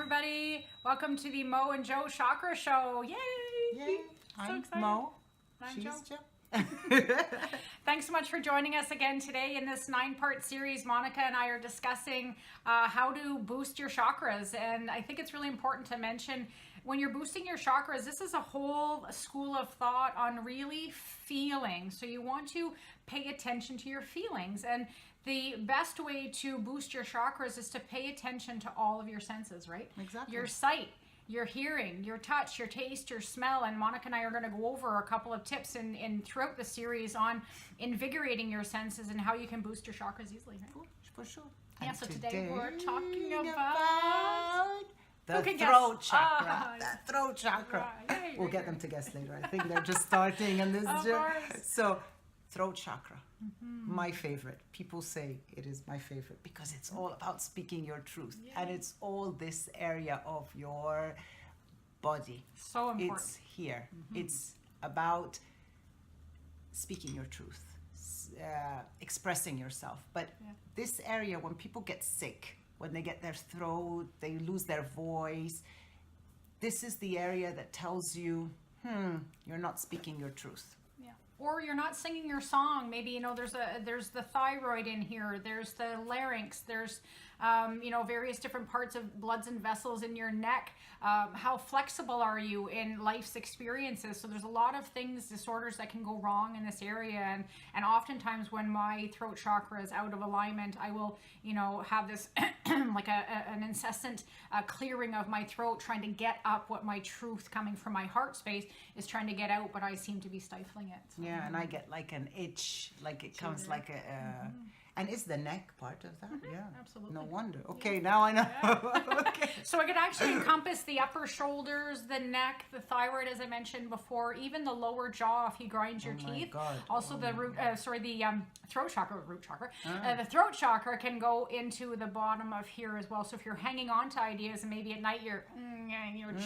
everybody. Welcome to the Mo and Joe Chakra Show. Yay! Yay! I'm excited. Mo. I'm She's Joe. Joe. Thanks so much for joining us again today in this 9-part series. Monica and I are discussing how to boost your chakras, and I think it's really important to mention when you're boosting your chakras, this is a whole school of thought on really feeling. So you want to pay attention to your feelings, and the best way to boost your chakras is to pay attention to all of your senses, right? Exactly. Your sight, your hearing, your touch, your taste, your smell, and Monica and I are going to go over a couple of tips in throughout the series on invigorating your senses and how you can boost your chakras easily. Right? For sure. Yeah, And so today we're talking about Who the can guess? throat chakra. Ah, The throat chakra. right. Yay, We'll very get them good. to guess later. I think they're just starting in this Of gym. course. So, throat chakra. My favorite. People say it is my favorite because it's all about speaking your truth. And it's all this area of your body. So important. It's here. It's about speaking your truth, expressing yourself. But this area, when people get sick, when they get their throat, they lose their voice, this is the area that tells you, you're not speaking your truth. Yeah. Or you're not singing your song. Maybe, there's the thyroid in here. There's the larynx. There's, various different parts of bloods and vessels in your neck. How flexible are you in life's experiences? So there's a lot of disorders that can go wrong in this area. And oftentimes when my throat chakra is out of alignment, I will, have this like an incessant clearing of my throat, trying to get up what my truth coming from my heart space is trying to get out, but I seem to be stifling it. So. Yeah, and I get like an itch, like it comes like a... And is the neck part of that? Yeah. Absolutely. No wonder. Okay, now I know. Okay. So it could actually encompass the upper shoulders, the neck, the thyroid, as I mentioned before, even the lower jaw if you grind your teeth. God. Also the throat chakra, root chakra. The throat chakra can go into the bottom of here as well. So if you're hanging on to ideas and maybe at night you're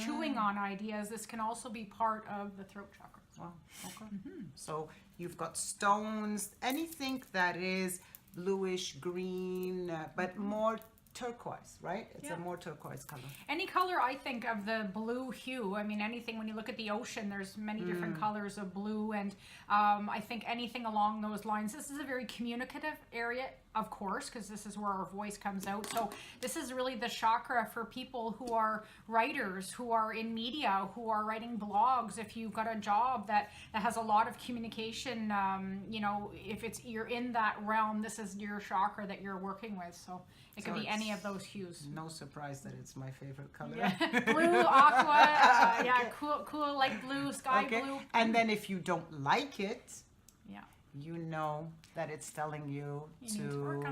chewing on ideas, this can also be part of the throat chakra. Wow. Okay. So you've got stones, anything that is bluish green, but more turquoise, right? It's a more turquoise color. Any color, I think, of the blue hue. I mean, anything, when you look at the ocean, there's many different colors of blue, and I think anything along those lines. This is a very communicative area, of course, because this is where our voice comes out. So this is really the chakra for people who are writers, who are in media, who are writing blogs. If you've got a job that has a lot of communication, if you're in that realm, this is your chakra that you're working with. So it could be any of those hues. No surprise that it's my favorite color. Yeah. Blue, aqua, cool, like blue, sky blue. And then if you don't like it, Yeah. you know that it's telling you to need to work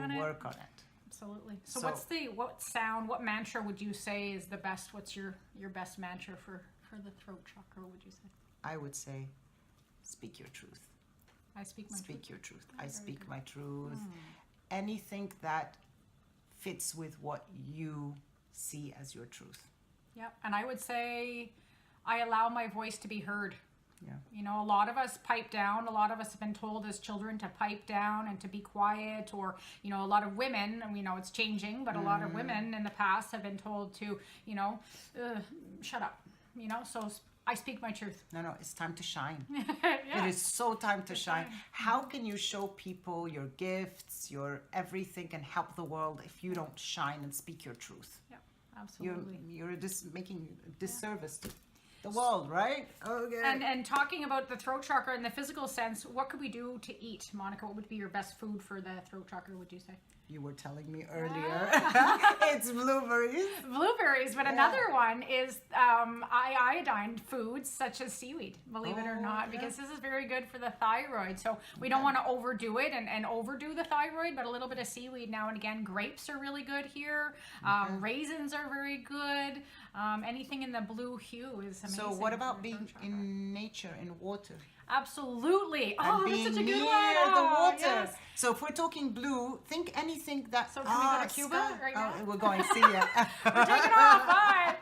on it. Absolutely. So what mantra would you say is the best? What's your best mantra for the throat chakra, would you say? I would say, speak your truth. I speak my truth. Speak your truth. I speak my truth. Anything that fits with what you see as your truth. Yep. And I would say I allow my voice to be heard. Yeah. A lot of us pipe down. A lot of us have been told as children to pipe down and to be quiet, or, a lot of women, and we know it's changing, but a lot of women in the past have been told to, shut up, so I speak my truth. No, it's time to shine. Yeah. It is so time to shine. How can you show people your gifts, your everything, and help the world if you don't shine and speak your truth? Yeah, absolutely. You're just making a disservice to the world, right? Okay. And talking about the throat chakra in the physical sense, what could we do to eat, Monica? What would be your best food for the throat chakra, would you say? You were telling me earlier. It's blueberries. Blueberries, but another one is iodine foods such as seaweed, believe it or not, because this is very good for the thyroid. So we don't want to overdo it and overdo the thyroid, but a little bit of seaweed now and again. Grapes are really good here. Raisins are very good. Anything in the blue hue is amazing. So what about being in nature, in water? Absolutely. And Oh, being that's such a good near one. the Oh, water. yes. So if we're talking blue, think anything that. So can we go to Cuba right now? Oh, we're going. See ya. We're taking off. Bye.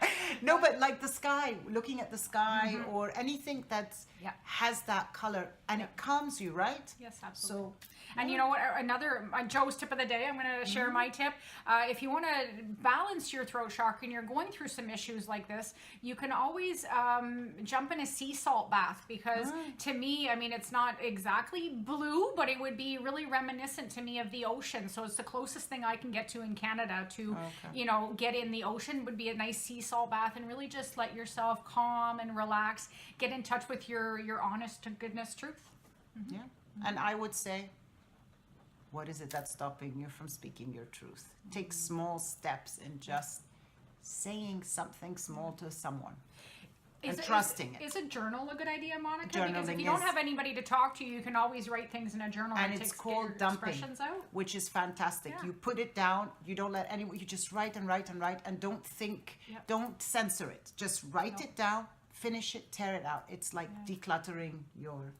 No, but like the sky, looking at the sky, or anything that's Yeah. has that color, and it calms you, right? Yes, absolutely. So, And you know what? Another Joe's tip of the day. I'm going to share my tip. If you want to balance your throat chakra and you're going through some issues like this, you can always jump in a sea salt bath because to me, I mean, it's not exactly blue, but it would be really reminiscent to me of the ocean. So it's the closest thing I can get to in Canada to, you know, get in the ocean would be a nice sea salt bath and really just let yourself calm and relax. Get in touch with your honest to goodness truth. yeah. And I would say, what is it that's stopping you from speaking your truth? Take small steps in just saying something small to someone. And trusting it. Is a journal a good idea, Monica? Because if Journaling you don't is- have anybody to talk to, you can always write things in a journal And and it's get called your dumping, expressions out. which is fantastic. Yeah. You put it down. You don't let anyone. You just write and write and write, and don't think. Yep. Don't censor it. Just write No. it down. Finish it. Tear it out. It's like decluttering your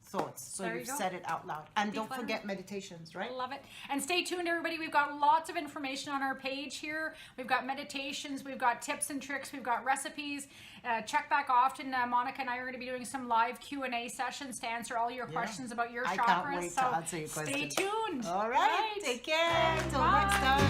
thoughts. So There you you've go. said it out loud. And don't Decluttering. forget meditations, right? Love it. And stay tuned, everybody. We've got lots of information on our page here. We've got meditations. We've got tips and tricks. We've got recipes. Check back often. Monica and I are going to be doing some live Q&A sessions to answer all your questions about your I chakras. can't wait so to answer your stay questions. tuned. All right. Take care. Till next Bye. time.